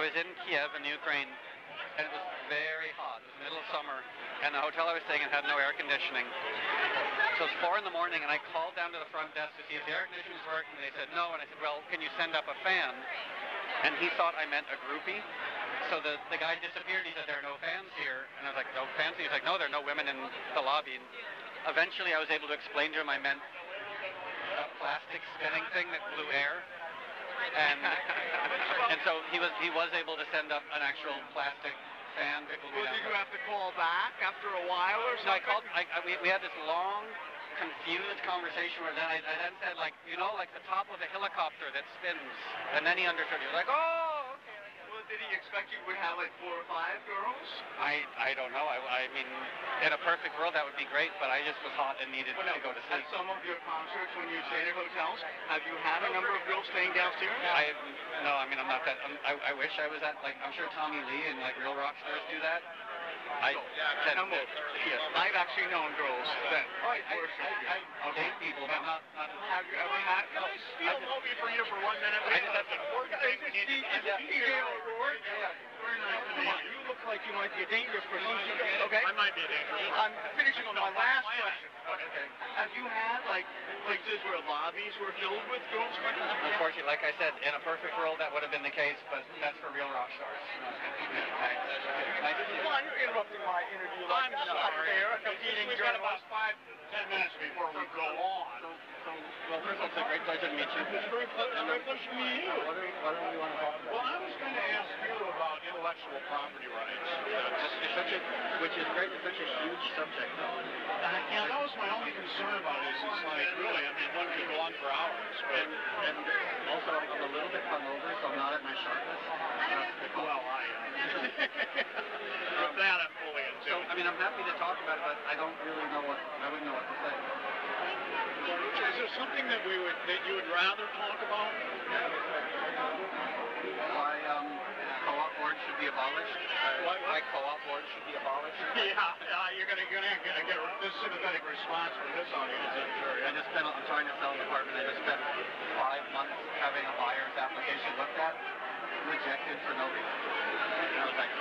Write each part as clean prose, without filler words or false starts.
was in Kiev in Ukraine, and it was very hot. It was the middle of summer, and the hotel I was staying in had no air conditioning. So it's 4 in the morning, and I called down to the front desk to see if the air conditioning was working, and they said no, and I said, well, can you send up a fan? And he thought I meant a groupie. So the guy disappeared. He said, there are no fans here. And I was like, no fans? He's like, no, there are no women in the lobby. And eventually I was able to explain to him I meant a plastic spinning thing that blew air. And so he was able to send up an actual plastic fan. Did you have to call back after a while or something? No, I called. We had this long, confused conversation where then I then said, like, you know, like the top of a helicopter that spins. And then he understood. He was like, oh, okay. Well, did he expect you would have like 4 or 5 girls? I don't know. I mean, in a perfect world, that would be great, but I just was hot and needed to go to sleep. At some of your concerts, when you stayed at hotels, have you had a number of girls staying downstairs? No, I mean, I'm not that. I wish I was at, like, I'm sure Tommy Lee and, like, real rock stars do that. Yes. I've actually known girls that I'll date people, but not. Have you ever had? Can I steal Moby for you for 1 minute? I just have to work. Very nice to meet you. You look like you might be a dangerous person. Okay. I might be a dangerous person. I'm finishing on my last question. Okay. Have you had, like, places where lobbies were filled with girls? Unfortunately, like I said, in a perfect world, that would have been the case, but that's for real rock stars. Well, you're interrupting my interview. I'm sorry. Competing We've got about 5-10 minutes before we go on. Well, first of all, it's a great pleasure to meet you. It's a great pleasure to meet you. What do we want to talk about? Well, I was going to ask you about intellectual property rights. Which is great. It's such a huge subject, though. Yeah, that was my only concern about it. It's like, really, I mean, one could go on for hours. But, and also, I'm a little bit hungover, so I'm not at my sharpest. Well, with that, I'm fully into. So, I mean, I'm happy to talk about it, but I don't really know I wouldn't know what to say. Is there something that you would rather talk about? Why co-op boards should be abolished? Why co-op boards should be abolished? Yeah, you're gonna get a sympathetic response from this audience, I'm sure. I'm trying to sell an apartment. I just spent 5 months having a buyer's application looked at, rejected for no reason. And I was like,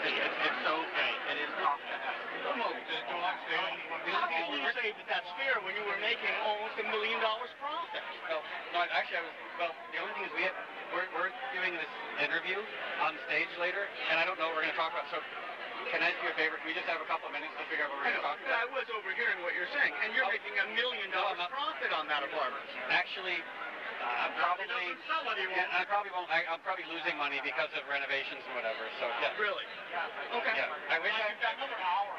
it's so okay. It is tough to ask. How can you say that that's fair when you were making almost $1 million profit? No, actually, the only thing is we're doing this interview on stage later, and I don't know what we're going to talk about. So, can I ask you a favor? Can we just have a couple of minutes to figure out what we're going to talk about? I was overhearing what you're saying, and you're making $1 million profit on that apartment. Actually, I'm probably losing money because of renovations and whatever. So yeah. Really? Okay. Yeah. I wish I've got another hour.